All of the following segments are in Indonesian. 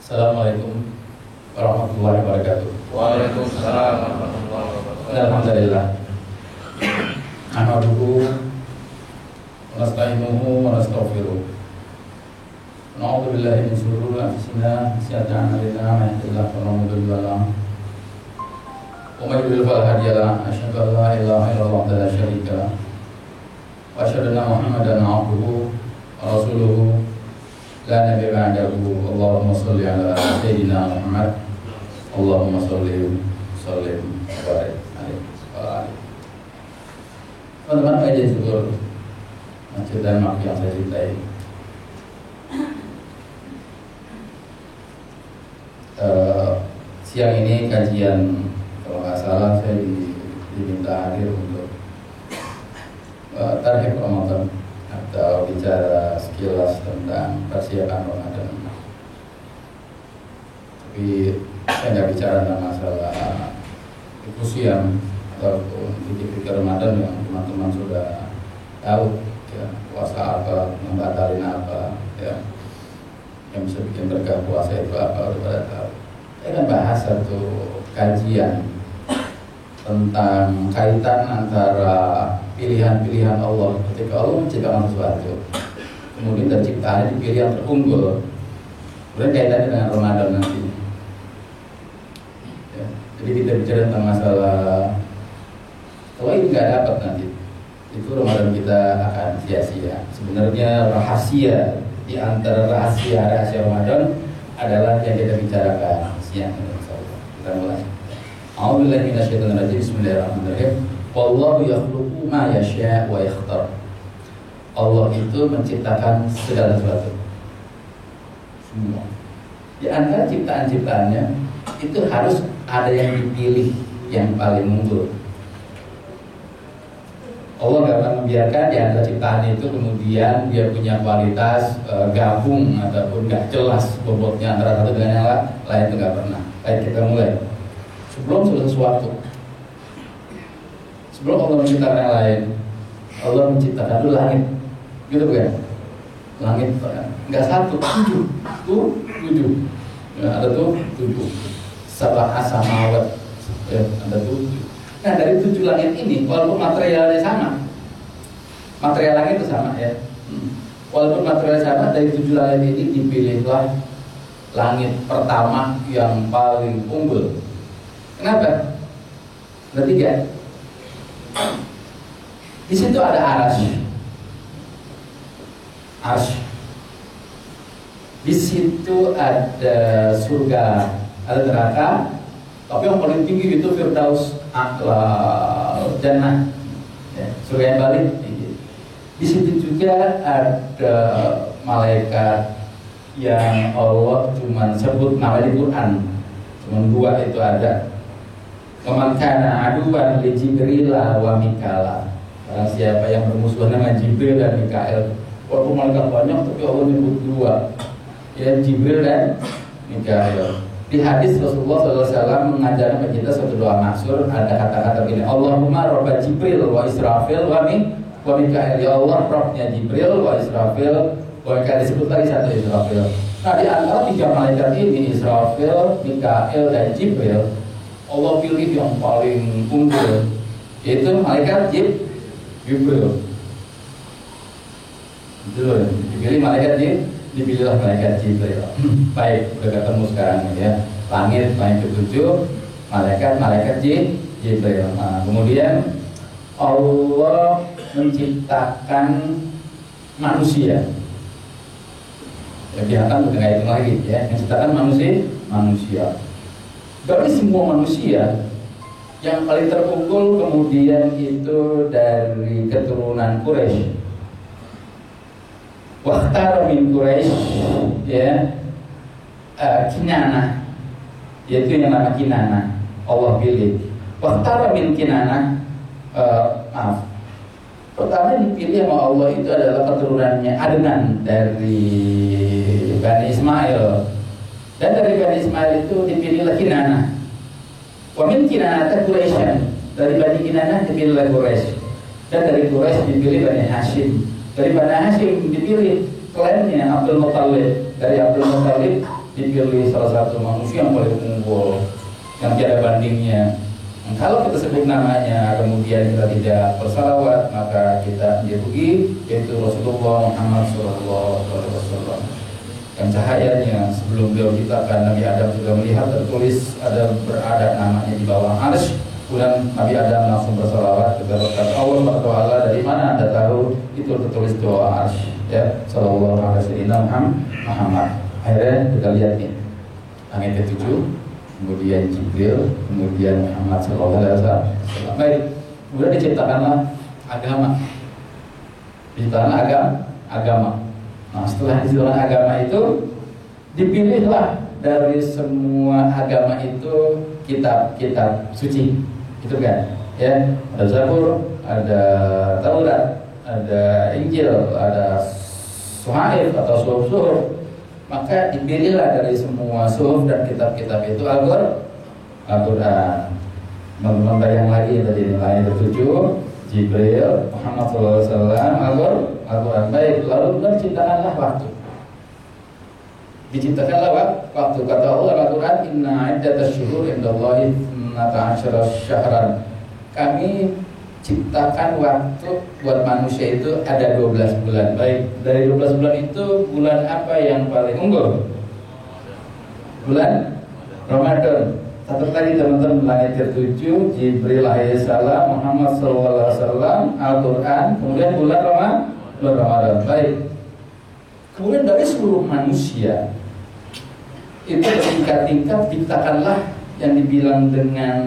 Assalamualaikum warahmatullahi wabarakatuh. Waalaikumsalam warahmatullahi wabarakatuh. Alhamdulillah. Nahmaduhu wa nasta'inuhu wa nastaghfiruh. Na'udzu billahi min shururi anfusina wa sayyiati a'malina, may yahdihillahu fala mudilla lahu wa may yudlil fala hadiya lahu. Asyhadu an la ilaha illallah wa la syarika lahu wa asyhadu anna Muhammadan 'abduhu wa rasuluhu la nabiyya ba'dahu. Allahumma shalli ala sayyidina Muhammad. Allahumma shalli sallim wa barik alaihi wa alihi. Teman-teman Majelis Syukur Masjid dan Mak yang saya cintai, siang ini kajian, kalau nggak salah saya diminta hadir untuk tarhib Ramadan atau bicara sekilas tentang persiapan Ramadan. Tapi saya nggak bicara tentang masalah kekhusyuan ataupun titik Ramadan yang teman-teman sudah tahu, ya, puasa apa, membatalin apa, ya, yang bisa bikin berkah puasa itu apa, udah pada tahu. Saya akan bahas satu kajian tentang kaitan antara pilihan-pilihan Allah ketika Allah menciptakan sesuatu, kemudian terciptaannya dipilih yang terunggul, kemudian kaitannya dengan Ramadan nanti. Ya, jadi kita bicara tentang masalah kalau ini nggak dapat nanti, itu Ramadan kita akan sia-sia. Sebenarnya rahasia di antara rahasia Ramadan adalah yang kita bicarakan siang ini. Kita mulai. A'udzubillahi minasyaitonir rajim. Bismillahirrahmanirrahim. Wallahu yakhluqu ma yasha' wa yakhtar. Allah itu menciptakan segala sesuatu. Semua. Di antara ciptaan-ciptaannya itu harus ada yang dipilih yang paling unggul. Allah gak akan membiarkan di antara ciptaan itu kemudian dia punya kualitas gabung ataupun gak jelas bobotnya antara satu dengan yang lain, itu gak pernah. Baik, kita mulai. Sebelum sesuatu, sebelum Allah menciptakan yang lain, Allah menciptakan dulu langit, gitu bukan? Langit nggak satu, tujuh, ya, ada tuh 7. Sabah samawat, ya, ada 7. Nah, dari 7 langit ini, walaupun materialnya sama, material langit itu sama, ya. Walaupun materialnya sama, dari 7 langit ini dipilihlah langit pertama yang paling unggul. Kenapa? Ketiga, di situ ada arasy. Di situ ada surga, ada neraka. Tapi yang paling tinggi itu Firdaus A'la Jannah, ya, surga yang paling tinggi. Di situ juga ada malaikat yang Allah cuma sebut nama di Quran, cuma 2 itu ada. Waman kana aduwan li Jibril wa Mikail. Barang siapa yang bermusuhan dengan Jibril dan Mikail. Walaupun malaikat banyak tapi Allah menyebut 2, ya, Jibril dan Mikail. Di hadis Rasulullah SAW mengajarkan kita satu doa masyhur, ada kata-kata begini: Allahumma robba Jibril wa Israfil wa Mikail. Ya Allah, Rabbnya Jibril wa Israfil wa Mikail. Disebut lagi satu Israfil. Nah, di antara 3 malaikat ini, Israfil, Mikail dan Jibril, Allah pilih yang paling unggul, yaitu malaikat Jibril. Itu dipilih malaikat dipilihlah malaikat Jibril. Baik, udah ketemu sekarang, ya. Langit yang ke-7, malaikat Jibril. Nah, kemudian Allah menciptakan manusia. Ya, kelihatan udah nggak hitung lagi, ya. Menciptakan manusia. Dari semua manusia yang paling terunggul kemudian itu dari keturunan Quraisy. Wakhtar min Quraisy, ya, Kinanah, yaitu yang nama Kinanah. Allah pilih. Wakhtar min Kinanah, pertama dipilih sama Allah itu adalah keturunannya Adnan dari Bani Ismail. Dan dari Bani Ismail itu dipilihlah Kinanah. Wa min Kinanah Quraisyan, dari Bani Kinanah dipilihlah Quraisy. Dan dari Quraisy dipilih Bani Hashim. Dari Bani Hashim dipilih klannya Abdul Muthalib. Dari Abdul Muthalib dipilih salah satu manusia yang paling unggul, yang tiada bandingnya. Kalau kita sebut namanya kemudian kita tidak bersalawat, maka kita dirugi, yaitu Rasulullah Muhammad SAW. Yang cahayanya sebelum beliau diciptakan, Nabi Adam sudah melihat tertulis berada namanya di bawah arsy. Kemudian Nabi Adam langsung bersalawat kepada Allah Taala, dari mana Anda tahu itu tertulis di bawah arsy? Ya, Sallallahu Alaihi Wasallam Muhammad. Akhirnya kita lihat nih, langit ke-7, kemudian Jibril, kemudian Muhammad Sallallahu Alaihi Wasallam. Baik, kemudian diciptakanlah agama. Diciptakan agama. Nah, setelah diciptakan agama itu, dipilihlah dari semua agama itu kitab-kitab suci, itu kan? Ya, ada Zabur, ada Taurat, ada Injil, ada Suhaif atau Suhuf. Maka dipilihlah dari semua suhuf dan kitab-kitab itu Al-Quran. Membayang lagi tadi nilai ke-7, Jibril, Muhammad SAW, Al-Quran. Baik, lalu kemudian diciptakanlah waktu. Diciptakanlah waktu. Kata Allah Al-Quran, Inna iddatasyuhur indallahi 12 syahran. Kami ciptakan waktu buat manusia itu ada 12 bulan. Baik, dari 12 bulan itu bulan apa yang paling unggul? Bulan Ramadan. Satu lagi teman-teman, langit ke-7, Jibril alaihissalam, Muhammad sallallahu alaihi wasallam, Al-Quran, kemudian bulan Ramadan. Baik. Kemudian dari seluruh manusia itu bertingkat-tingkat ciptakanlah yang dibilang dengan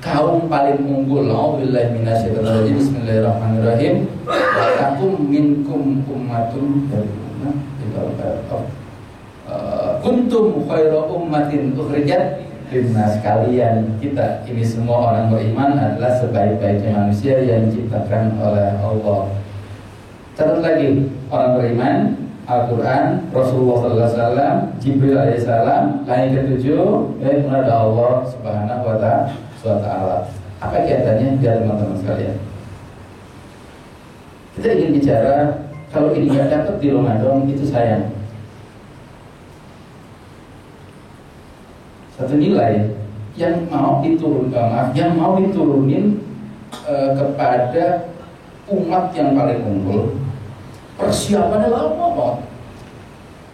kaum paling unggul. A'udzubillahi minasyaitonir rajim. Bismillahirrahmanirrahim. Wa takum minkum ummatun kuntum khairu ummatin ukhrijat linnas. Kalian, kita ini semua orang beriman adalah sebaik-baiknya manusia yang diciptakan oleh Allah. Catat lagi, orang beriman, Al-Quran, Rasulullah SAW, Jibril alaihissalam, langit ke-7, yaitu ada Allah Subhanahu wa Ta'ala. Apa kaitannya biar teman-teman sekalian? Kita ingin bicara, kalau ini nggak dapat di Ramadan itu sayang. Satu nilai yang mau diturunin kepada umat yang paling unggul. Persiapannya lama banget.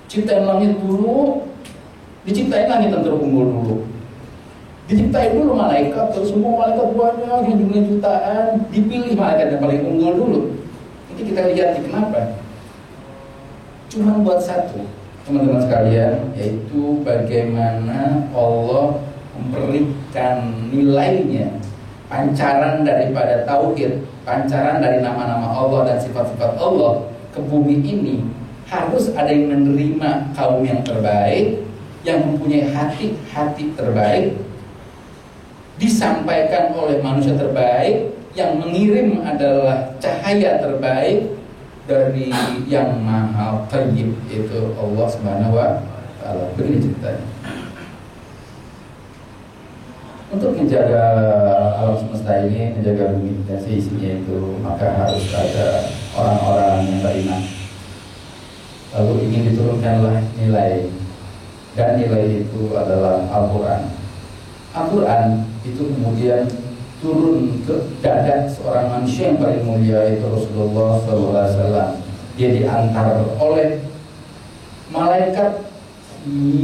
Ciptain langit dulu, diciptain langit yang terunggul dulu. Diciptain dulu malaikat, terus semua malaikat banyak yang jumlahnya jutaan, dipilih malaikat yang paling unggul dulu. Ini kita lihat kenapa? Cuma buat satu, teman-teman sekalian, yaitu bagaimana Allah memberikan nilainya, pancaran daripada tauhid, pancaran dari nama-nama Allah dan sifat-sifat Allah ke bumi ini. Harus ada yang menerima kaum yang terbaik, yang mempunyai hati terbaik, disampaikan oleh manusia terbaik, yang mengirim adalah cahaya terbaik dari yang maha thayyib, itu Allah Subhanahu wa Ta'ala. Begini ceritanya. Untuk menjaga alam semesta ini, menjaga bumi dan seisinya itu, maka harus ada orang-orang yang beriman. Lalu ingin diturunkanlah nilai, dan nilai itu adalah Al-Quran. Al-Quran itu kemudian turun ke dada seorang manusia yang paling mulia, yaitu Rasulullah SAW. Dia diantar oleh malaikat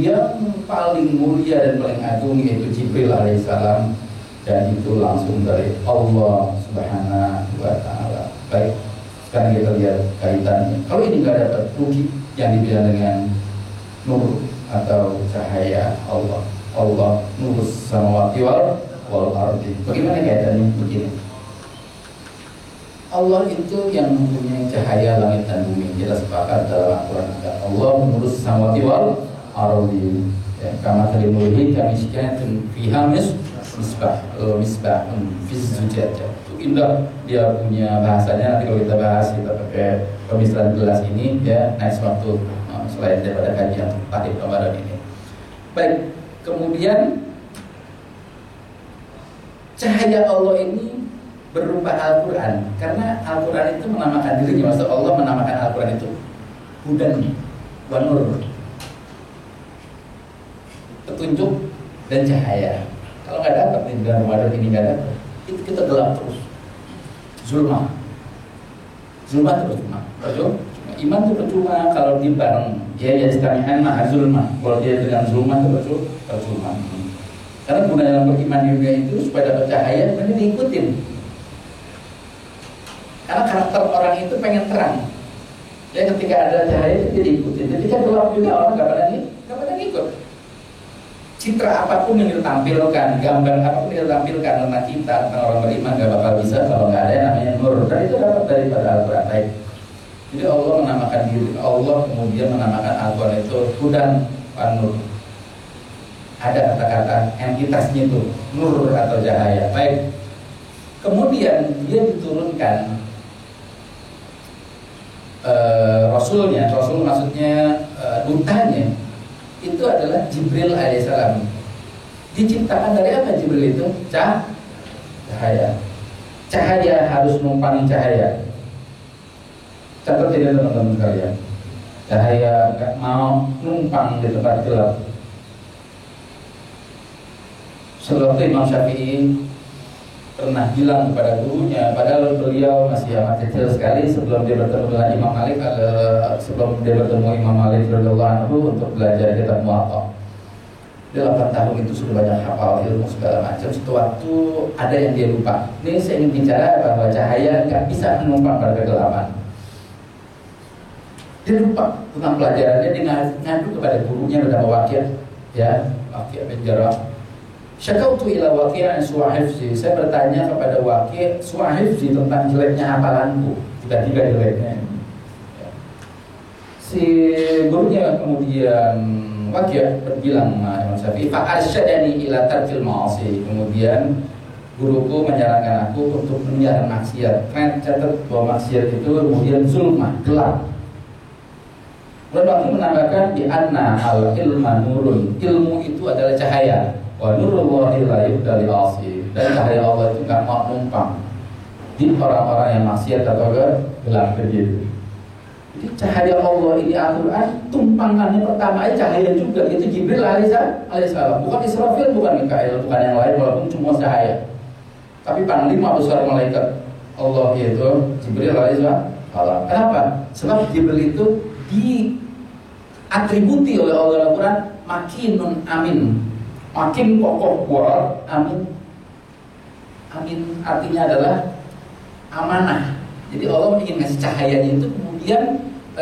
yang paling mulia dan paling agung, yaitu Jibril alaihissalam, dan itu langsung dari Allah Subhanahu wa Ta'ala. Baik, sekarang kita lihat kaitannya. Kalau ini nggak dapat rugi, yang dibilang dengan nur atau cahaya Allah. Allah nurus samawati wal ardi. Bagaimana kaitannya? Begini, Allah itu yang mempunyai cahaya langit dan bumi. Kita sepakat dalam Al-Quran, Allah nurus samawati wal ardi. Kama kalimulhi kamisykatin fiha misbah fi zujajah. Itu indah, dia punya bahasanya. Nanti kalau kita bahas, kita pakai pemisahan gelas ini ya, next waktu selain daripada kajian Tahdib Ramadan ini. Baik, kemudian cahaya Allah ini berupa Al-Quran, karena Al-Quran itu menamakan dirinya. Maksud Allah menamakan Al-Quran itu hudan wa nur. petunjuk dan cahaya. Kalau nggak dapat nih bulan Ramadan ini nggak dapat, itu kita gelap terus. Zulma itu percuma. Iman itu percuma kalau dia bareng. Ya istami'an ma'a zulma. Kalau dia dengan zulma itu percuma. Karena guna dalam beriman juga itu supaya dapat cahaya, sebenarnya diikutin. Karena karakter orang itu pengen terang. Ya ketika ada cahaya itu dia diikutin. Ketika gelap juga orang nggak pada ngikut. Citra apapun yang ditampilkan, gambar apapun yang ditampilkan tentang kita, tentang orang beriman nggak bakal bisa kalau nggak ada yang namanya nur. Dan itu dapat daripada Al-Quran. Jadi Allah menamakan diri, Allah kemudian menamakan Al-Quran itu hudan wa nur. Ada kata-kata entitasnya itu nur atau cahaya. Baik. Kemudian dia diturunkan Rasulnya, Rasul maksudnya dutanya itu adalah Jibril alaihissalam. Diciptakan dari apa Jibril itu? Cahaya. Cahaya harus numpangi cahaya. Catat ini teman-teman sekalian. Cahaya gak mau numpang di tempat gelap. Sebelum itu Imam Syafi'i pernah bilang kepada gurunya, padahal beliau masih amat kecil sekali sebelum dia bertemu dengan Imam Malik, sebelum dia bertemu Imam Malik radhiyallahu anhu untuk belajar kitab Muwatta. Dia 8 tahun itu sudah banyak hafal ilmu segala macam. Suatu waktu ada yang dia lupa. Ini saya ingin bicara bahwa cahaya nggak bisa menumpang pada kegelapan. Dia lupa tentang pelajarannya, dia ngadu kepada gurunya bernama Waqi', ya Waqi' bin Jarrah. Syakautu ila Waqi' su'a hifzi. Saya bertanya kepada Waqi' su'a hifzi tentang jeleknya hafalanku. Tiba-tiba jeleknya. Si gurunya kemudian Waqi' berbilang Imam Syafi'i, fa arsyadani ila tarkil ma'asi. Kemudian guruku menyarankan aku untuk meninggalkan maksiat. Catat bahwa maksiat itu kemudian zulmah, gelap. Lalu aku menambahkan di anna al ilma nurun. Ilmu itu adalah cahaya. Wa nurullahi la yubdali asi. Dan cahaya Allah itu nggak mau numpang di orang-orang yang maksiat atau gelap begitu. Jadi cahaya Allah ini Al-Quran tumpangannya pertama aja cahaya juga. Itu Jibril alaihissalam. Bukan Israfil, bukan Mikail, bukan yang lain walaupun cuma cahaya. Tapi panglima besar malaikat Allah yaitu Jibril alaihissalam. Kenapa? Sebab Jibril itu diatributi oleh Allah Al-Quran makinun amin, makin kokoh kuat, amin. Amin artinya adalah amanah. Jadi Allah ingin ngasih cahayanya itu, kemudian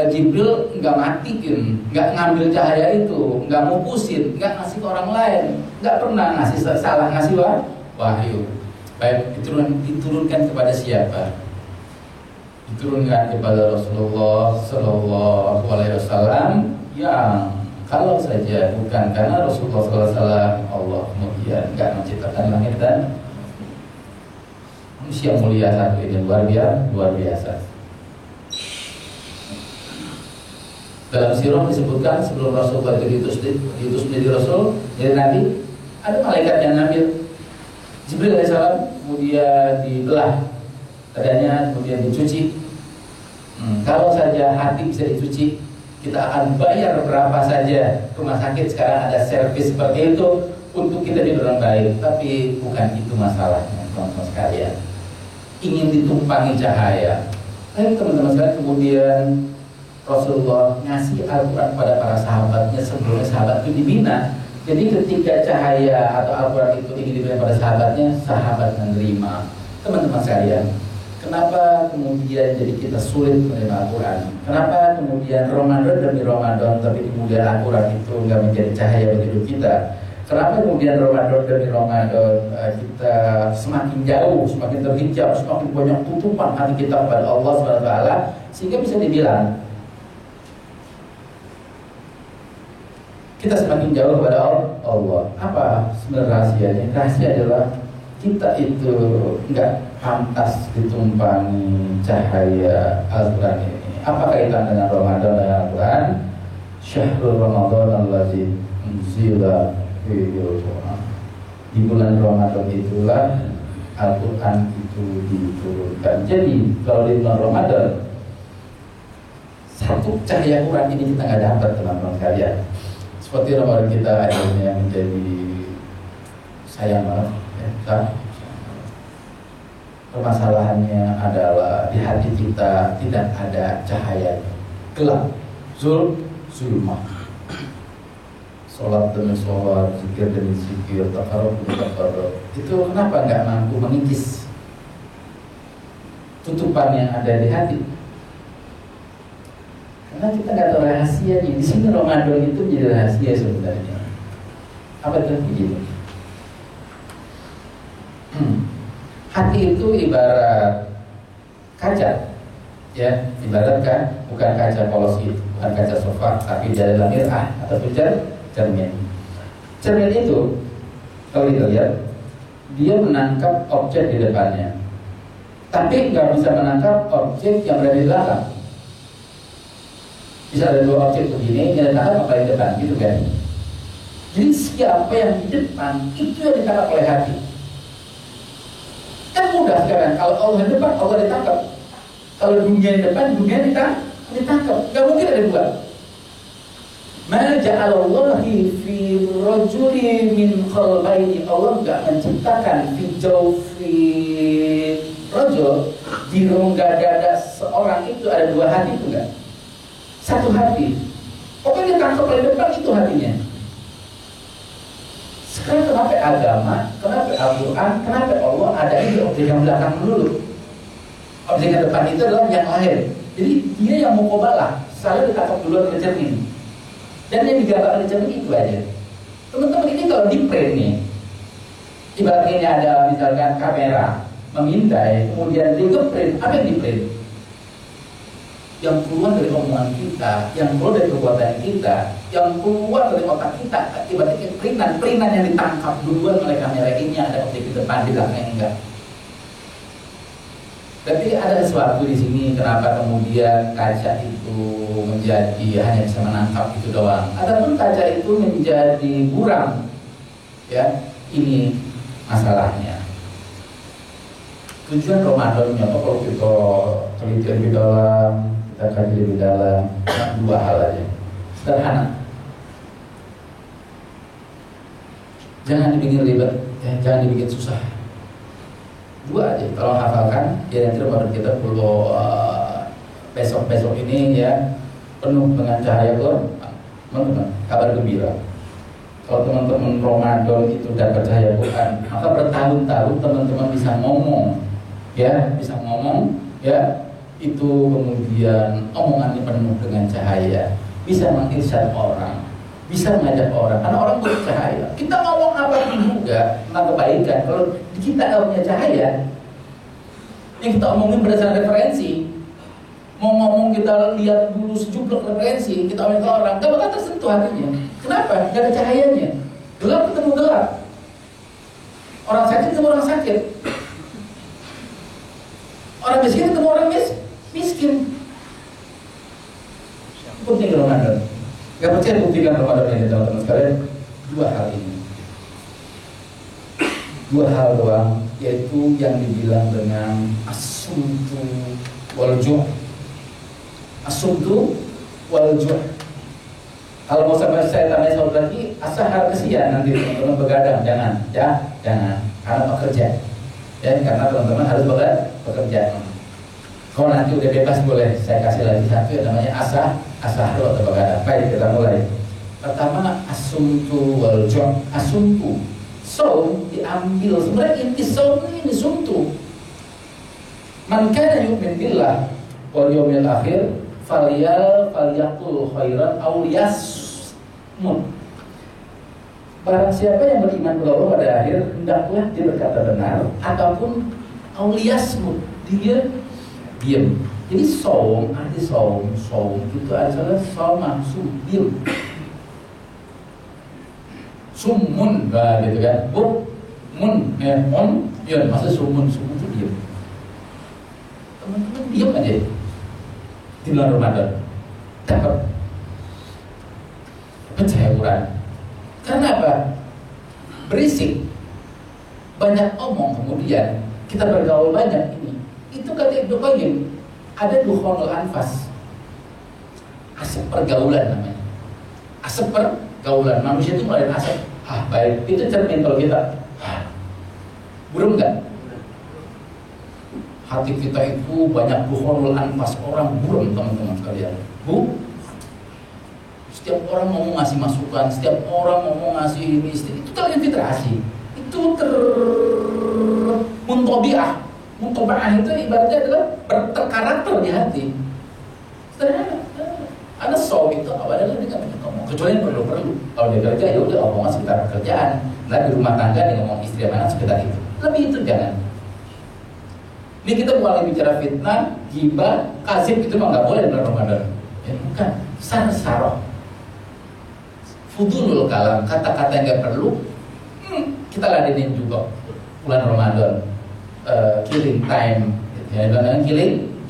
Jibril nggak matiin, nggak ngambil cahaya itu, nggak mupusin, nggak ngasih ke orang lain, nggak pernah ngasih salah ngasih wahyu. Baik, diturunkan kepada siapa? Diturunkan kepada Rasulullah Sallallahu Alaihi Wasallam, yang kalau saja bukan karena Rasulullah Sallallahu Alaihi Wasallam, Allah kemudian nggak menciptakan langit dan manusia mulia satu ini luar biasa. Dalam sirah disebutkan sebelum Rasulullah itu diutus menjadi Rasul, jadi Nabi, ada malaikat yang ngambil Jibril alaihissalam, kemudian dibelah dadanya, kemudian dicuci. Kalau saja hati bisa dicuci, kita akan bayar berapa saja. Rumah sakit sekarang ada servis seperti itu untuk kita hidup dengan baik. Tapi bukan itu masalahnya, teman-teman sekalian. Ingin ditumpangi cahaya. Teman-teman sekalian, kemudian Rasulullah ngasih Al-Quran kepada para sahabatnya sebelumnya sahabat itu dibina. Jadi ketika cahaya atau Al-Quran itu ingin dibina pada sahabatnya, sahabat menerima. Teman-teman sekalian, kenapa kemudian jadi kita sulit menerima Al-Quran? Kenapa kemudian Ramadan demi Ramadan tapi kemudian Al-Quran itu nggak menjadi cahaya bagi hidup kita? Kenapa kemudian Ramadan demi Ramadan kita semakin jauh, semakin terhijab, semakin banyak tutupan hati kita kepada Allah SWT, sehingga bisa dibilang kita semakin jauh kepada Allah. Apa sebenarnya rahasianya? Rahasia adalah kita itu nggak pantas ditumpangi cahaya Al-Quran ini. Apa kaitan dengan Ramadan dan Al-Quran? Syahrul Ramadan allazi unzila fihi al-Quran. Di bulan Ramadan itulah Al-Quran itu diturunkan. Jadi kalau di bulan Ramadan satu cahaya Quran ini kita nggak dapat, teman-teman sekalian. seperti Ramadan kita akhirnya menjadi sayang banget ya, kan? Permasalahannya adalah di hati kita tidak ada cahaya, gelap, zulmah. Sholat demi sholat, zikir demi zikir, takarrub demi takarrub. Itu kenapa nggak mampu mengikis tutupan yang ada di hati? Karena kita nggak tahu rahasianya. Di sini Ramadan itu menjadi rahasia sebenarnya. Apa itu begitu? Hati itu ibarat kaca, ya, ibarat kan, bukan kaca polos itu, bukan kaca sofa, tapi di dalam mir'ah atau cermin. Cermin itu, kalau kita lihat, dia menangkap objek di depannya, tapi nggak bisa menangkap objek yang berada di belakang. Bisa ada dua objek begini, yang ditangkap apa di depan, gitu kan? Jadi siapa yang di depan itu yang ditangkap oleh hati. Kan mudah sekarang, kalau Allah di depan, Allah ditangkap. Kalau dunia di depan, dunia ditangkap. Gak mungkin ada dua. Ma ja'alallahi fi rajuli min qalbayni. Allah gak menciptakan fi jawfi rajul, di rongga dada seorang itu ada dua hati, itu enggak? Satu hati. Pokoknya ditangkap oleh depan itu hatinya. Sekarang kenapa agama, kenapa Al-Quran, kenapa Allah ada di objek yang belakang dulu? Objek yang depan itu adalah yang lain. Jadi dia yang mau kobalah, selalu ditangkap duluan ke cermin. Dan yang digambarkan di cermin itu aja. Teman-teman, ini kalau di print nih, ibaratnya ini ada misalkan kamera mengintai, kemudian di print, apa yang di print? Yang keluar dari omongan kita, yang keluar dari perbuatan kita, yang keluar dari otak kita, akibatnya perinan yang ditangkap duluan oleh kamera ini ada objek di depan, di belakang enggak. Tapi ada sesuatu di sini, kenapa kemudian kaca itu menjadi hanya bisa menangkap itu doang. Adapun kaca itu menjadi buram, ya, ini masalahnya. Tujuan Ramadannya apa kalau kita teliti lebih dalam, kita kaji lebih dalam, dua hal aja, sederhana. Jangan dibikin ribet, ya, jangan dibikin susah. Dua aja, kalau hafalkan, ya nanti Ramadan kita perlu besok ini ya penuh dengan cahaya Quran, kabar gembira. Kalau teman-teman Ramadan itu dapat cahaya Quran, maka bertahun-tahun teman-teman bisa ngomong, ya, itu kemudian omongannya penuh dengan cahaya, bisa mengirsyad orang, bisa mengajak orang, karena orang butuh cahaya. Kita ngomong apa juga tentang kebaikan, kalau kita nggak punya cahaya, yang kita omongin berdasarkan referensi, mau ngomong kita lihat dulu sejumlah referensi, kita omongin ke orang, nggak bakal tersentuh hatinya. Kenapa? Nggak ada cahayanya. Gelap ketemu gelap. Orang sakit ketemu orang sakit. Orang miskin ketemu orang miskin. Penting Ramadan. Gak percaya buktikan Ramadan ini teman-teman sekalian. Dua hal ini, dua hal doang, yaitu yang dibilang dengan asumtu wal ju'. Asumtu wal ju'. Kalau mau sampai saya tanya soal lagi, asahar kesian nanti teman-teman begadang, jangan, karena bekerja, ya, karena teman-teman harus bekerja. Kalau nanti udah bebas boleh saya kasih lagi satu yang namanya asah atau begadang. Baik, kita mulai. Pertama, asumtu wal ju'. Asumtu, saum diambil, sebenarnya inti saum ini sumtu. Man kana yu'min billah wal yawmil akhir falyaqul khairan aw liyasmut. Barang siapa yang beriman kepada Allah pada akhir, hendaklah dia berkata benar ataupun aw liyasmut, dia diam. Jadi saum, arti saum itu adalah saum diam. Sumun, nah gitu kan, maksud sumun itu diam. Teman-teman diam aja di bulan Ramadan, dapat percaya Quran. Karena apa? Berisik, banyak omong, kemudian kita bergaul banyak ini. Itu kata Ibnu Qayyim, ada dukhonul anfas, asap pergaulan namanya. Asap gaulan manusia itu mulai asap. Baik, itu cermin kalau kita burung nggak? Hati kita itu banyak buhonul anfas, orang burung teman-teman sekalian. Setiap orang mau ngasih masukan, setiap orang mau ngasih ini, itu kalian filtrasi. Itu muntobiah. Muntobiah itu ibaratnya adalah berkarakter di hati. Sederhana. Ada show itu awalnya dia nggak punya ngomong, kecuali yang perlu. Kalau dia kerja ya udah omongan sekitar pekerjaan. Nah di rumah tangga dia ngomong istri mana sekitar itu. Lebih itu jangan. Ini kita mulai bicara fitnah, ghibah, kasib itu mah nggak boleh di bulan Ramadan. Ya bukan, saroh. Fudulul kalam, kata-kata yang nggak perlu, kita ladenin juga bulan Ramadan. Killing time, ya dengan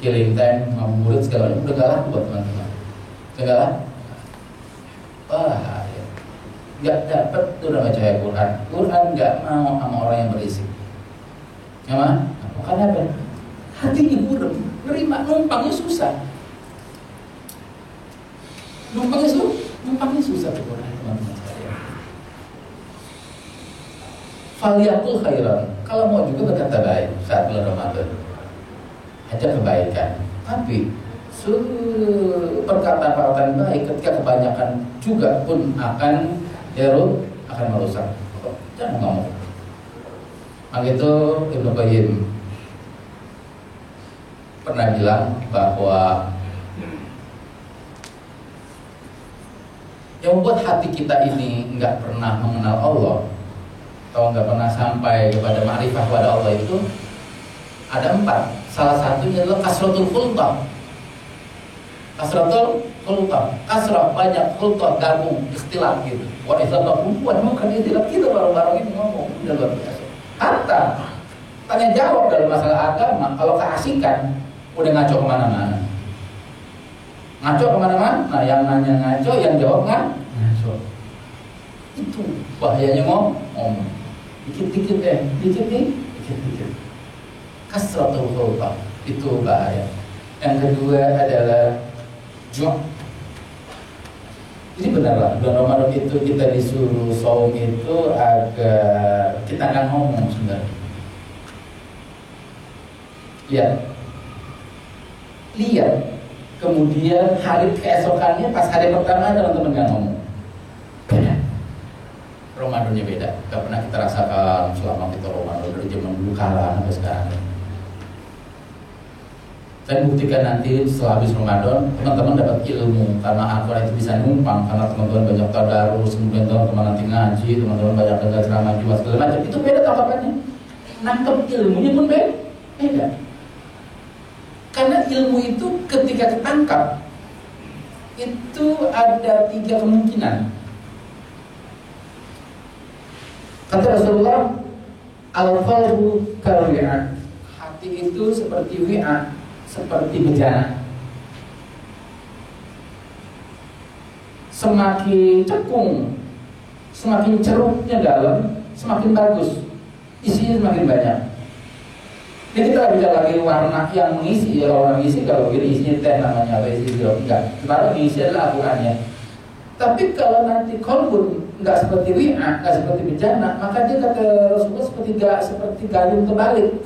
killing time, ngabuburit segala macam udah gak laku buat teman-teman. Udah gak laku. Ya. Gak dapet tuh udah baca Quran. Quran gak mau sama orang yang berisik. Ya makanya apa? Hatinya burem, nerima numpangnya susah. Numpangnya susah tuh Quran teman-teman sekalian. Falyatul khairan. Kalau mau juga berkata baik saat bulan Ramadan, ada kebaikan. Tapi perkataan-perkataan baik ketika kebanyakan juga pun akan merusak. Jangan ngomong. Maka itu Ibnu Qayyim pernah bilang bahwa yang membuat hati kita ini nggak pernah mengenal Allah atau nggak pernah sampai kepada ma'rifah kepada Allah itu ada 4. Salah satunya adalah kasratul khultah. Kasrah banyak, khultah gabung, istilah gitu. Wa istilah perempuan bukan istilah kita baru-baru ini ngomong udah luar biasa. Hatta tanya jawab dalam masalah agama kalau keasikan udah ngaco kemana-mana. Nah yang nanya ngaco, yang jawab ngaco. Itu bahayanya ngomong. Dikit-dikit. Kasratul khultah itu bahaya. Yang kedua adalah Jadi benar bulan Ramadan itu kita disuruh saum itu agar kita akan ngomong sebenarnya. Lihat. Kemudian hari keesokannya pas hari pertama teman-teman nggak ngomong. Beda. Ramadannya beda. Gak pernah kita rasakan selama kita Ramadan dari zaman dulu kala sampai sekarang. Saya buktikan nanti setelah habis Ramadan teman-teman dapat ilmu karena Al-Quran itu bisa numpang karena teman-teman banyak tadarus, kemudian teman-teman nanti ngaji, teman-teman banyak dengar ceramah juga segala macam. Itu beda tanggapannya. Nangkep ilmunya pun beda. Karena ilmu itu ketika ketangkap itu ada 3 kemungkinan. Kata Rasulullah, al-qalbu kal-wi'a. Hati itu seperti wi'a, seperti bejana. Semakin cekung, semakin ceruknya dalam, semakin bagus. Isinya semakin banyak. Ini kita bisa lagi warna yang mengisi. Ya kalau mengisi, kalau ini isinya teh namanya atau isi sirup, enggak. Sebenarnya mengisi adalah Al-Qurannya. Tapi kalau nanti kolbun enggak seperti wi'a, enggak seperti bejana, maka dia kata Rasulullah seperti gayung terbalik.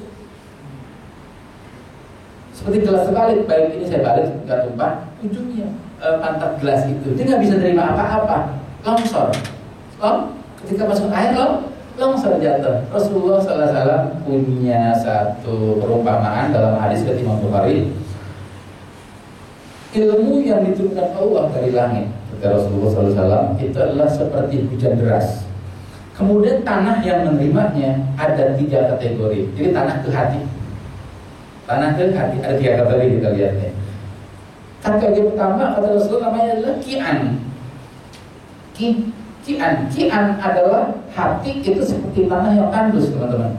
Seperti gelas terbalik, baik ini saya balik enggak tumpah, ujungnya pantat gelas itu dia nggak bisa terima apa-apa, longsor. Ketika masuk air longsor jatuh. Rasulullah SAW punya satu perumpamaan dalam hadis dari Imam Bukhari. Ilmu yang diturunkan Allah dari langit, kata Rasulullah SAW, itu adalah seperti hujan deras. Kemudian tanah yang menerimanya ada 3 kategori. Jadi tanah ke hati. Tanah ke hati ada 3 kategori kita lihatnya. Kategori pertama kata Rasulullah namanya adalah ki'an. Ki'an adalah hati itu seperti tanah yang tandus, teman-teman.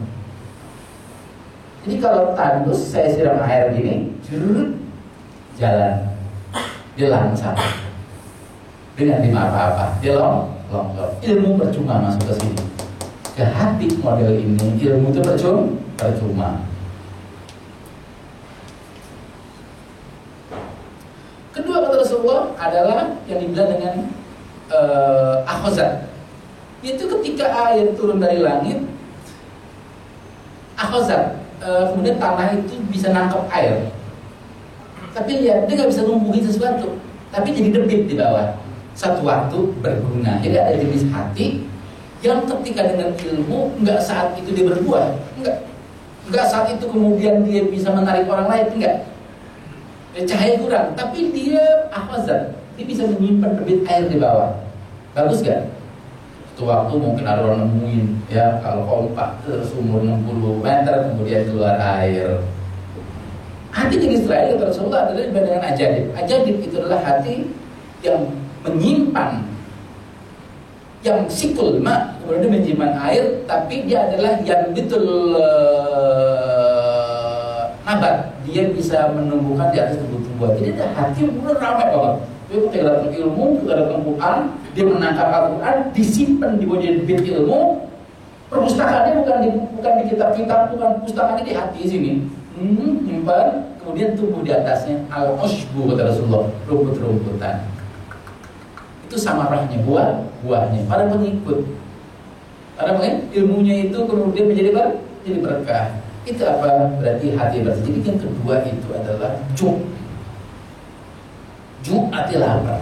Jadi kalau tandus saya siram air gini, jalan, dia langsung, dia nggak terima apa-apa, dia longsor. Ilmu percuma masuk ke sini. Ke hati model ini ilmu itu percuma. Kedua kata Rasulullah adalah yang dibilang dengan akhazat. Itu ketika air turun dari langit, akhazat, kemudian tanah itu bisa nangkep air. Tapi lihat, dia nggak bisa numbuhin sesuatu, tapi jadi debit di bawah. Satu waktu berguna. Jadi ada jenis hati yang ketika dengan ilmu, nggak saat itu dia berbuah, nggak saat itu kemudian dia bisa menarik orang lain, enggak. Cahaya kurang, tapi dia akhazat, dia bisa menyimpan debit air di bawah. Bagus gak? Itu waktu mungkin ada orang nemuin, ya, kalau kompak ke sumur 60 meter kemudian keluar air. Hati jenis terakhir kata Rasulullah adalah dibanding dengan ajadib. Ajadib itu adalah hati yang menyimpan, yang sikul mak, kemudian menyimpan air, tapi dia adalah yang betul nabat, dia bisa menumbuhkan di atas tumbuh-tumbuhan. Jadi ada hati yang benar ramai banget. Dia ketika datang ilmu, ketika datang Quran, dia menangkap Al-Quran, disimpan di bawah bibit ilmu. Perpustakaannya bukan di kitab-kitab, bukan pustakaannya di hati sini. Nyimpan, kemudian tumbuh di atasnya al-ushbu kata Rasulullah, rumput-rumputan. Itu samarahnya, buahnya para pengikut. Karena ilmunya itu kemudian menjadi berkah. Itu apa? Berarti hati bersih. Jadi yang kedua itu adalah arti lapar.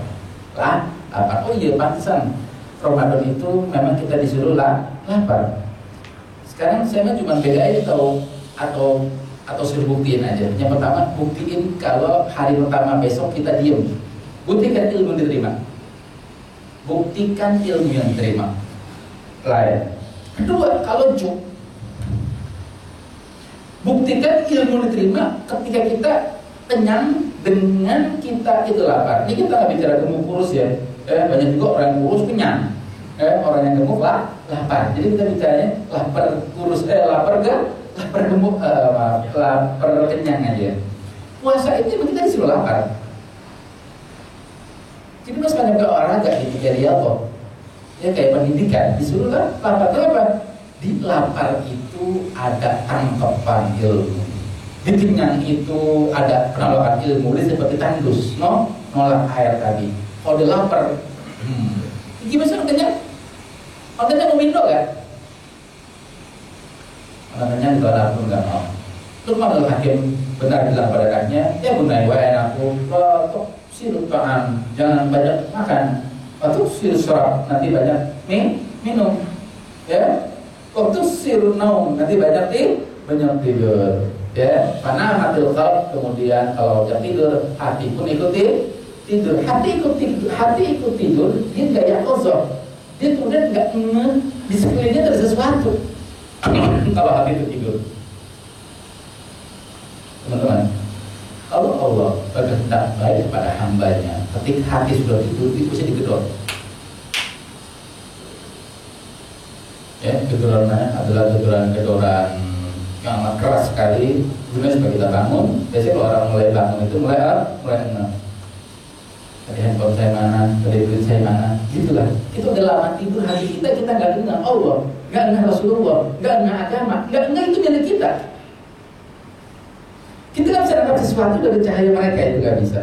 Lapar. Oh iya, pantesan Ramadan itu memang kita disuruh lapar. Sekarang saya cuma bedain atau suruh buktiin aja. Yang pertama, buktiin kalau hari pertama besok kita diem. Buktikan ilmu diterima. Buktikan ilmu yang diterima. Lain. Kedua, kalau buktikan ilmu diterima ketika kita kenyang dengan kita itu lapar. Ini kita nggak bicara gemuk kurus ya. Banyak juga orang yang kurus kenyang. Orang yang gemuk lapar. Jadi kita bicaranya lapar kurus, lapar gak? Lapar gemuk, lapar kenyang aja. Puasa itu kita disuruh lapar. Jadi mas banyak olahraga di Riyadhah, ya kayak pendidikan disuruh lapar. Kenapa? Di lapar itu ada tangkapan ilmu. Di kenyang itu ada penolakan ilmu. Dia seperti tandus, nolak air tadi. Kalau dia lapar, gimana sih kenyang? Kalau kenyang mau minum kan? Kenyang juga lapar nggak mau. Terus malah hakim benar bilang pada anaknya, ya bunai wae aku, sirutan, jangan banyak makan. Atau sirusrap, nanti banyak minum, ya. Waktu sirnaum, nanti banyak tidur, ya. Karena hati qalb, kemudian kalau jam tidur, hati pun ikuti tidur. Hati ikut tidur, dia nggak yakozor, dia kemudian nggak di sekelilingnya ada sesuatu. Kalau hati itu tidur, teman-teman. Kalau Allah berkehendak baik kepada hambanya, ketika hati sudah tidur, itu bisa digedor. Ya, gedorannya adalah gedoran yang amat keras sekali. Kemudian supaya kita bangun, biasanya kalau orang mulai bangun itu mulai enam. Tadi handphone saya mana, tadi duit saya mana, gitulah. Itu adalah lama tidur hati kita nggak dengar Allah, nggak dengar Rasulullah, nggak dengar agama, nggak itu milik kita. Kita nggak bisa dapat sesuatu dari cahaya mereka, itu nggak bisa.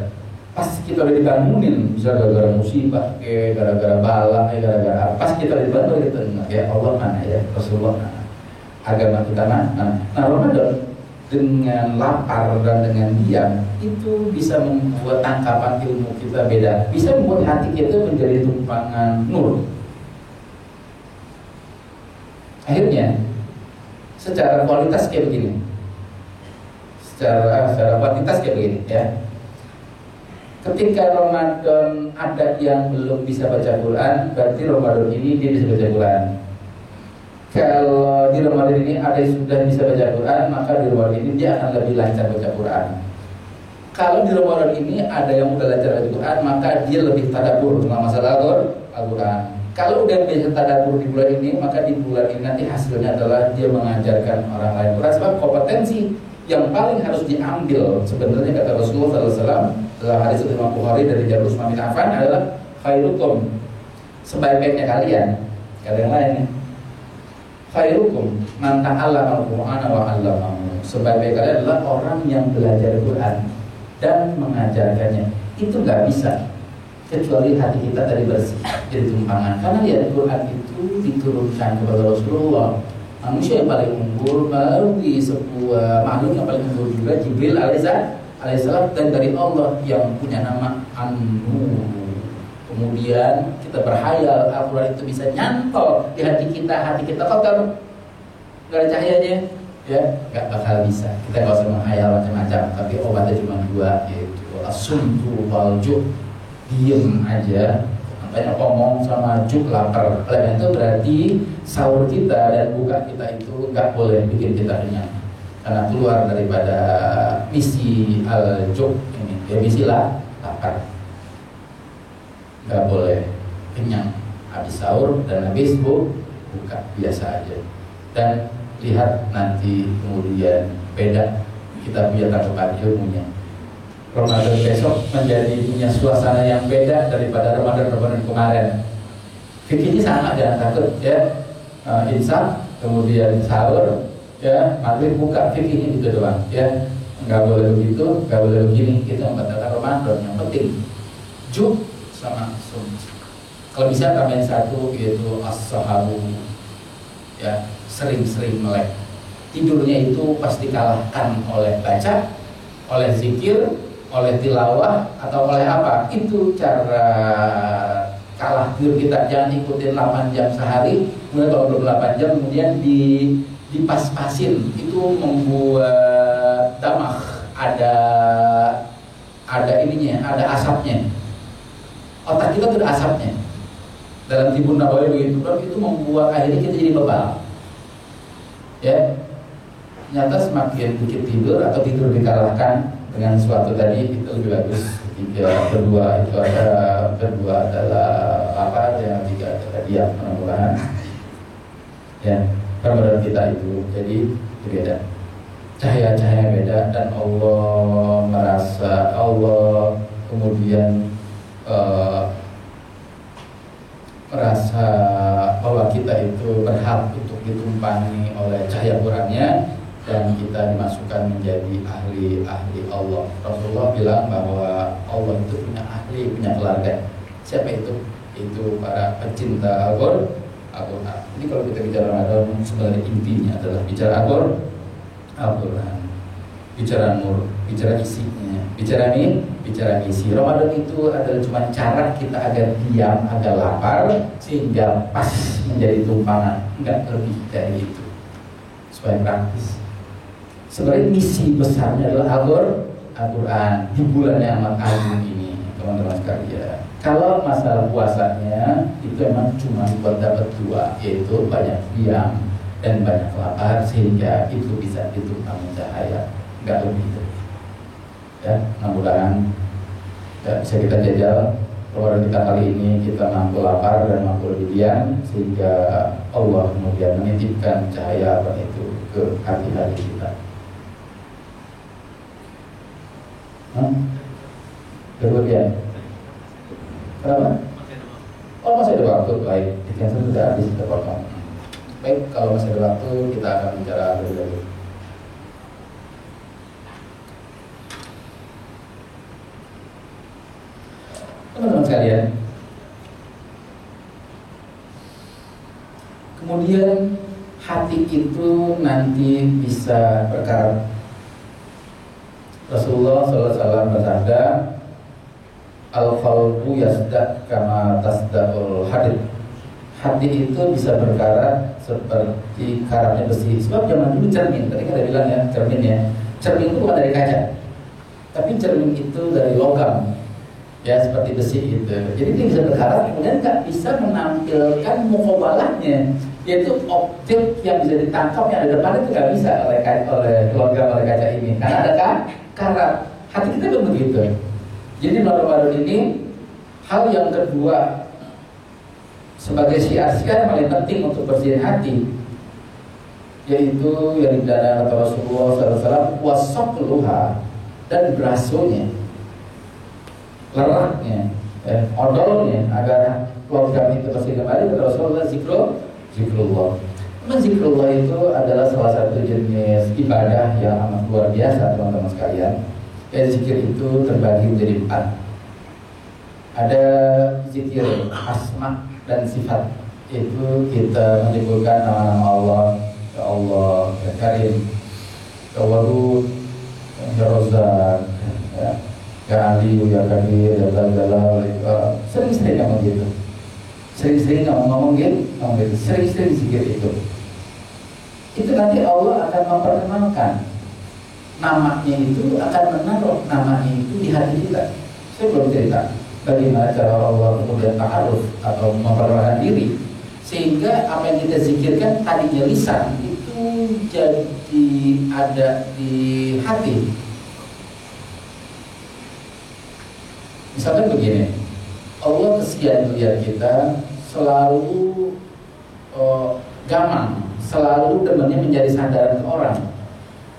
Pas kita udah dibangunin, bisa gara-gara musibah, gara-gara bala, gara-gara apa. Pas kita udah dibangun, kita dengar, ya Allah mana, ya Rasulullah mana, agama kita mana. Nah Ramadan dengan lapar dan dengan diam itu bisa membuat tangkapan ilmu kita beda, bisa membuat hati kita menjadi tumpangan nur. Akhirnya secara kualitas kayak begini, secara kuantitas kayak begini ya. Ketika Ramadan ada yang belum bisa baca Quran, berarti Ramadan ini dia bisa baca Quran. Kalau di Ramadan ini ada yang sudah bisa baca Quran, maka di Ramadan ini dia akan lebih lancar baca Quran. Kalau di Ramadan ini ada yang udah lancar baca Quran, maka dia lebih tadabbur tentang masalah Al-Quran. Kalau udah bisa tadabbur di bulan ini, maka di bulan ini nanti hasilnya adalah dia mengajarkan orang lain Quran. Sebab kompetensi yang paling harus diambil sebenarnya kata Rasulullah SAW dalam hadis Imam Bukhari dari Jabir bin Affan adalah khairukum, sebaik-baiknya kalian. Kata yang lain, khairukum man ta'allama al-Qur'ana wa 'allamahu. Sebaik-baik kalian adalah orang yang belajar Quran dan mengajarkannya. Itu nggak bisa kecuali hati kita tadi bersih dari tumpangan. Karena lihat Quran itu diturunkan kepada Rasulullah, manusia yang paling unggul, melalui sebuah makhluk yang paling unggul juga, Jibril alaihissalam, dan dari Allah yang punya nama An-Nur. Kemudian kita berhayal Al-Quran itu bisa nyantol di hati kita kotor, nggak ada cahayanya, ya nggak bakal bisa. Kita nggak usah menghayal macam-macam, tapi obatnya cuma dua, yaitu as-sumtu wal ju', diem aja. Makanya ngomong sama juk lapar. Oleh itu berarti sahur kita dan buka kita itu nggak boleh bikin kita kenyang, karena keluar daripada misi al-juk ini. Ya misi lapar. Nggak boleh kenyang habis sahur dan habis buka, biasa aja. Dan lihat nanti kemudian beda kita punya tanggapan ilmunya. Ramadan besok menjadi punya suasana yang beda daripada Ramadan kemarin. Fikirnya sama, jangan takut ya. Insya kemudian sahur ya, maghrib buka, fikirnya gitu doang ya. Nggak boleh begitu, nggak boleh begini. Kita membatalkan Ramadan. Yang penting juk sama sum. Kalau bisa tambahin satu, yaitu as-sahabu ya, sering-sering melek. Tidurnya itu pasti kalahkan oleh baca, oleh zikir, oleh tilawah, atau oleh apa. Itu cara kalah tidur kita. Jangan ikutin 8 jam sehari, kemudian kalau belum 8 jam kemudian dipas-pasin. Itu membuat damah, ada ininya, ada asapnya. Otak kita tuh ada asapnya. Dalam Tibun Nabawi begitu, itu membuat akhirnya kita jadi bebal. Ya, nyata semakin dikit tidur atau tidur dikalahkan dengan suatu tadi itu lebih bagus. Kedua adalah apa, yang tiga tadi ya, mudah-mudahan ya Ramadan kita itu jadi berbeda, cahaya-cahaya beda, dan Allah kemudian merasa bahwa kita itu berhak untuk ditumpangi oleh cahaya Qurannya, dan kita dimasukkan menjadi ahli Allah. Rasulullah bilang bahwa Allah itu punya ahli, punya keluarga. Siapa itu? Itu para pecinta Al-Quran. Ini kalau kita bicara Ramadan, sebenarnya intinya adalah bicara Al-Quran, bicara nur, bicara isinya, bicara misi. Ramadan itu adalah cuma cara kita agar diam, agar lapar, sehingga pas menjadi tumpangan, enggak lebih dari itu, supaya praktis. Sebenarnya misi besarnya adalah Al-Quran di bulan yang amat agung ini, teman-teman sekalian. Kalau masalah puasanya itu memang cuma buat dapat dua, yaitu banyak diam dan banyak lapar, sehingga itu bisa ditumpangi cahaya, enggak lebih itu. Ya, mudah-mudahan ya, bisa kita jajal Ramadan kita kali ini, kita mampu lapar dan mampu lebih diam, sehingga Allah kemudian menitipkan cahaya apa itu ke hati-hati kita. Berlebihan. Kenapa? Oh, masih ada waktu. Baik, di cancel sudah habis, kita potong. Baik, kalau masih ada waktu kita akan bicara lebih lanjut. Teman-teman sekalian, kemudian hati itu nanti bisa berkarat. Rasulullah SAW bersabda, al-qalbu yasda' kama tasda'ul hadid. Hati itu bisa berkarat seperti karatnya besi. Sebab zaman dulu cermin, tadi kan ada bilang ya, cermin ya. Cermin itu bukan dari kaca, tapi cermin itu dari logam, ya seperti besi itu. Jadi dia bisa berkarat, kemudian nggak bisa menampilkan mukobalahnya, yaitu objek yang bisa ditangkap yang ada depan itu nggak bisa oleh logam, oleh kaca ini, karena ada karat. Hati kita pun begitu. Jadi baru-baru ini hal yang kedua sebagai syiar-syiar yang paling penting untuk bersihin hati, yaitu yang didana kata Rasulullah SAW, wasokluha, dan berasonya, leraknya, odolnya, agar logam itu bersih kembali. Kata Rasulullah, zikrullah. Zikrullah itu adalah salah satu jenis ibadah yang amat luar biasa, teman-teman sekalian. Zikir itu terbagi menjadi 4. Ada zikir asma dan sifat, itu kita menyebutkan nama-nama Allah, ya Allah, ya Karim, ya Wadud, ya Razak, ya Ali, ya Kabir, ya Jalal, sering-sering ngomong gitu, sering-sering ngomong gitu, sering-sering zikir itu nanti Allah akan memperkenalkan namanya, itu akan menaruh namanya itu di hati kita. Saya belum cerita bagaimana cara Allah kemudian ta'aruf atau memperkenalkan diri, sehingga apa yang kita zikirkan tadinya lisan itu jadi ada di hati. Misalkan begini, Allah kesian melihat kita selalu gamang, selalu demennya menjadi sandaran orang,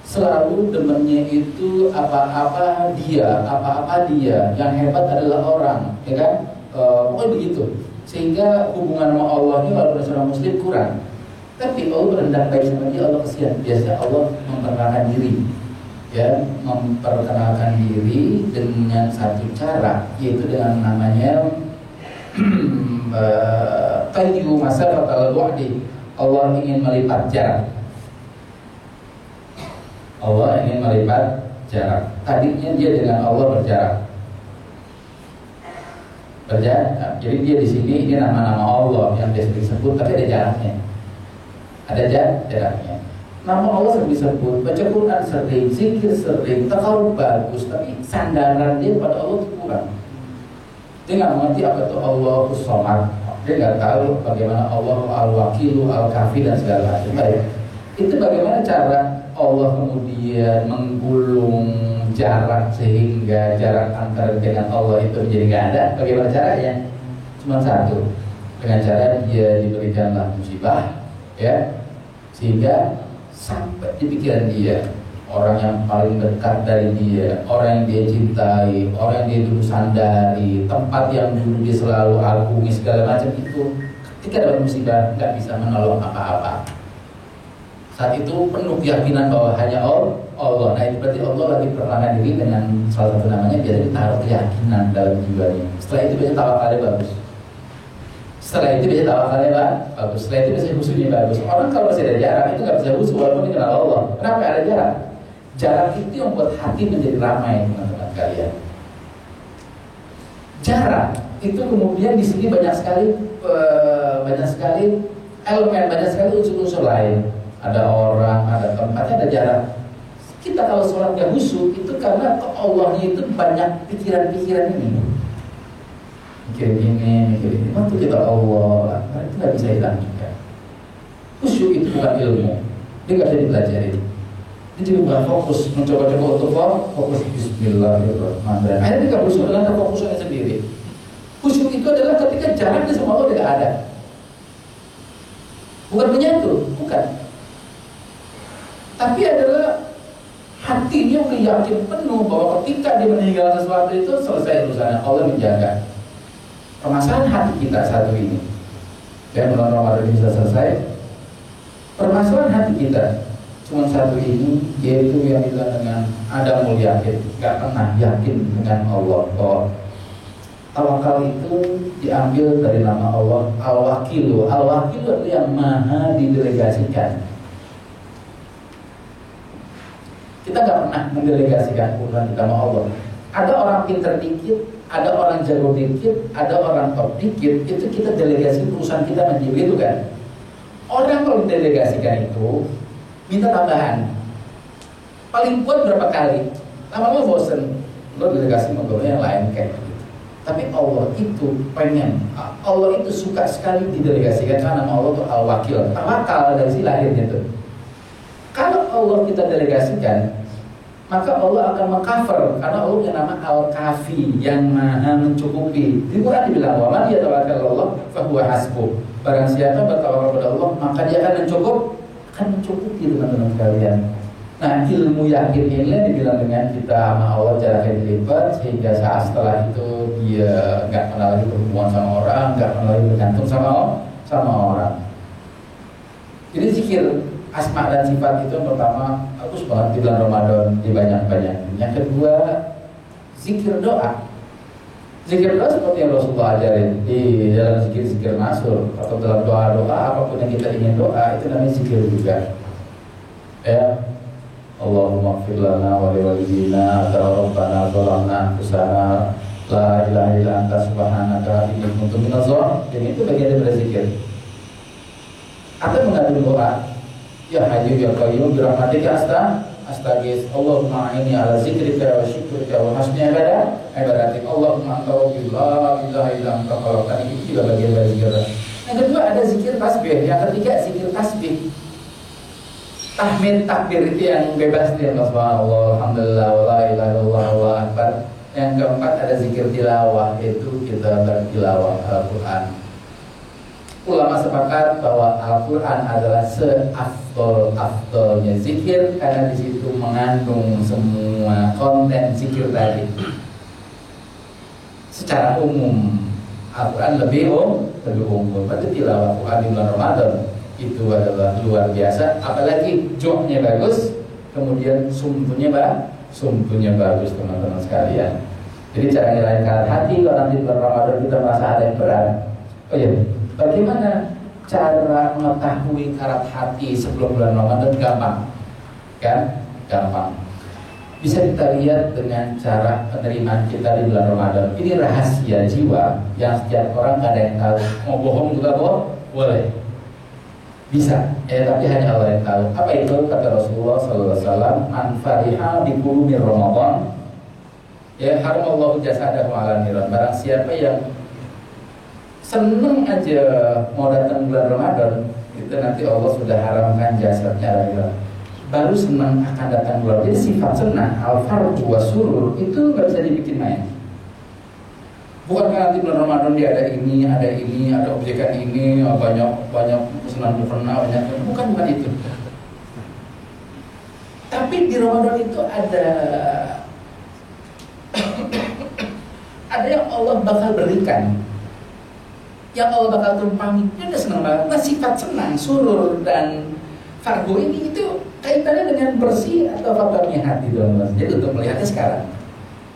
selalu demennya itu apa-apa dia, yang hebat adalah orang, ya kan? Pokoknya begitu. Sehingga hubungan sama Allah ini walaupun seorang muslim kurang, tapi Allah berhendak baik sama dia, Allah kesian. Biasanya Allah memperkenalkan diri, ya, memperkenalkan diri dengan satu cara, yaitu dengan namanya Qayyu masafat al-wa'di. Allah ingin melipat jarak. Allah ingin melipat jarak. Tadinya dia dengan Allah berjarak. Jadi dia di sini, ini nama-nama Allah yang dia sering sebut, tapi ada jaraknya. Ada jaraknya. Nama Allah sering disebut, baca Quran sering, zikir sering, takarub bagus, tapi sandaran dia pada Allah itu kurang. Dia nggak mengerti apa itu Allahus Somad. Dia nggak tahu bagaimana Allah Al-Wakilu, Al-Kafi dan segala macam. Baik. Itu bagaimana cara Allah kemudian menggulung jarak sehingga jarak antara dengan Allah itu menjadi nggak ada. Bagaimana caranya? Cuma satu, dengan cara dia diberikanlah musibah, ya, sehingga sampai di pikiran dia orang yang paling dekat dari dia, orang yang dia cintai, orang yang dia dulu sandari, tempat yang dulu dia selalu agungi segala macam itu, ketika dapat musibah nggak bisa menolong apa-apa. Saat itu penuh keyakinan bahwa hanya Allah. Nah, itu berarti Allah lagi perkenalkan diri dengan salah satu namanya, biasanya ditaruh keyakinan dalam jiwanya. Setelah itu biasanya tawakalnya bagus. Setelah itu biasanya khusyuknya bagus. Orang kalau masih ada jarak itu nggak bisa khusyuk walaupun dia kenal Allah. Kenapa ada jarak? Jarak itu yang membuat hati menjadi ramai, teman-teman kalian. Jarak itu kemudian di sini banyak sekali elemen, banyak sekali unsur-unsur lain. Ada orang, ada tempatnya, ada jarak. Kita kalau sholatnya khusyuk itu karena Allahnya itu banyak pikiran-pikiran ini. Mikirin ini. Waktu kita Allah, itu nggak bisa hilang juga. Khusyuk itu bukan ilmu, dia nggak bisa dipelajari. Dia juga bukan fokus, mencoba-coba untuk fokus. Bismillahirrahmanirrahim. Akhirnya dia nggak khusyuk dengan kefokusannya sendiri. Khusyuk itu adalah ketika jaraknya sama Allah tidak ada. Bukan menyatu, bukan. Tapi adalah hatinya udah yakin penuh bahwa ketika dia meninggalkan sesuatu itu selesai urusannya, Allah menjaga. Permasalahan hati kita satu ini, dan bulan Ramadan ini sudah selesai. Permasalahan hati kita cuma satu ini, yaitu yang bilang dengan adamul yakin, gak pernah yakin dengan Allah. Bahwa tawakal itu diambil dari nama Allah Al-Wakilu. Al-Wakilu itu yang maha didelegasikan. Kita gak pernah mendelegasikan urusan kita sama Allah. Ada orang pintar dikit, ada orang jago dikit, ada orang top dikit, itu kita delegasi urusan kita menjadi itu kan. Orang kalau didelegasikan itu minta tambahan. Paling kuat berapa kali? Lama-lama bosen. Lo delegasi ngobrolnya yang lain kayak gitu. Tapi Allah itu pengen, Allah itu suka sekali didelegasikan karena nama Allah itu Al-Wakil. Tawakal dari sini lahirnya tuh. Kalau Allah kita delegasikan, maka Allah akan mengcover, karena Allah punya nama Al-Kafi, yang maha mencukupi. Di Quran dibilang, wa man yatawakkal 'ala Allah fa huwa hasbuh. Barang siapa bertawakal kepada Allah, maka dia akan mencukupi teman-teman sekalian. Nah, ilmu yakin ini dibilang dengan kita sama Allah jaraknya dilipat, sehingga saat setelah itu dia nggak pernah lagi berhubungan sama orang, nggak pernah lagi bergantung sama orang. Jadi zikir asma dan sifat itu pertama bagus banget di bulan Ramadan, dibanyak-banyak. Yang kedua, zikir doa. Zikir doa seperti yang Rasulullah ajarin di dalam zikir-zikir masyhur atau dalam doa-doa apapun yang kita ingin doa itu namanya zikir juga. Ya, Allahumma ighfir lana wa li walidina wa rabbana zalamna anfusana la ilaha illa anta subhanaka inni kuntu minaz zalimin. Dan itu bagian dari zikir. Atau mengadu doa, ya Hayyu ya Qayyum bi rahmatika astaghis Allahumma inni ala zikrika wa syukrika wa husni ibadatik Allahumma anta rabbi la ilaha illa anta khalaqtani. Itu juga bagian dari zikir. Yang kedua ada zikir tasbih, yang ketiga zikir tasbih. Tahmid takbir itu yang bebas dia subhanallah alhamdulillah wa la ilaha illallah wa akbar. Yang keempat ada zikir tilawah, itu kita bertilawah Al-Qur'an. Ulama sepakat bahwa Al-Quran adalah seafdol-afdolnya zikir karena di situ mengandung semua konten zikir tadi. Secara umum Al-Quran lebih umum. Berarti tilawah Al-Quran di bulan Ramadan itu adalah luar biasa. Apalagi joknya bagus, kemudian sumtunya bagus teman-teman sekalian. Jadi cara ngilangin hati kalau nanti bulan Ramadan kita merasa ada yang berat. Oh iya. Bagaimana cara mengetahui karat hati sebelum bulan Ramadan? Gampang, kan? Gampang. Bisa kita lihat dengan cara penerimaan kita di bulan Ramadan. Ini rahasia jiwa yang setiap orang gak ada yang tahu. Mau bohong juga boleh. Bisa, tapi hanya Allah yang tahu. Apa itu? Kata Rasulullah SAW, "Man fariha bi qulumi Ramadan, ya haramallahu jasadahu ala niran." Barang siapa yang seneng aja mau datang bulan Ramadan, itu nanti Allah sudah haramkan jasadnya dari neraka. Baru senang akan datang bulan. Jadi sifat senang, al-farju wa surur itu nggak bisa dibikin main. Bukan karena nanti bulan Ramadan dia ada ini, ada objekan ini, banyak pesanan mukena, bukan itu. Tapi di Ramadan itu ada yang Allah bakal berikan, yang Allah bakal tumpangi. Dia udah senang banget. Nah, sifat senang, surur dan fargo ini itu kaitannya dengan bersih atau kotornya hati, teman-teman. Jadi untuk melihatnya sekarang.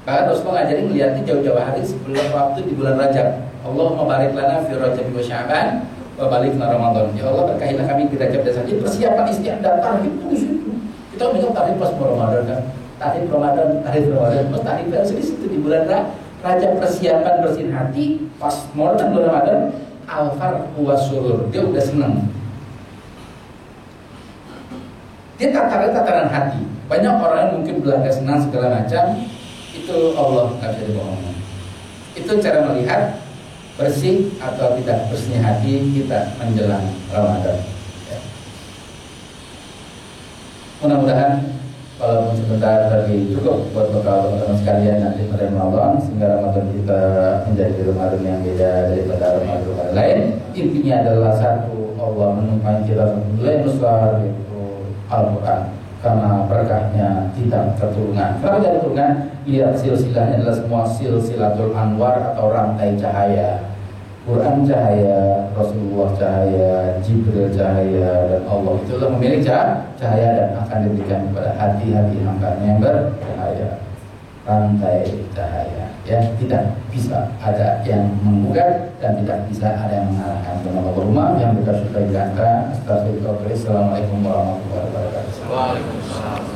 Bahkan Rasulullah ngajarin melihatnya jauh-jauh hari sebelum waktu di bulan Rajab. Allahumma barik lana fi Rajab wa Sya'ban wa balighna Ramadan. Ya Allah, berkahilah kami di Rajab dan Sya'ban. Persiapan istiadat tarhib itu di situ. Kita minta tarhib pas Ramadan kan. Tarhib Ramadan. Terus tarhib harus di situ di bulan Rajab, persiapan bersihin hati. Pas mau datang bulan Ramadan, al-farhu wa surur. Dia udah senang. Dia tataran hati. Banyak orang yang mungkin belanja senang segala macam. Itu Allah nggak bisa dibohongin. Itu cara melihat bersih atau tidak bersihnya hati kita menjelang Ramadan. Ya. Mudah-mudahan walaupun sebentar tapi cukup buat bekal teman-teman sekalian nanti pada Ramadan, sehingga Ramadan kita menjadi Ramadan yang beda daripada Ramadan lain. Intinya adalah satu, Allah menumpang kita satu nilai besar, yaitu Al-Quran. Karena berkahnya tidak keturunan. Kenapa tidak keturunan? Lihat silsilahnya adalah semua silsilatul anwar atau rantai cahaya. Quran cahaya, Rasulullah cahaya, Jibril cahaya, dan Allah itulah memiliki cahaya dan akan diberikan kepada hati-hati hambanya yang bercahaya. Rantai cahaya, ya, tidak bisa ada yang menggugat dan tidak bisa ada yang mengalahkan. Allahumma yang kita sukai jangka. Astagfirullah. Assalamualaikum warahmatullahi wabarakatuh. Waalaikumsalam.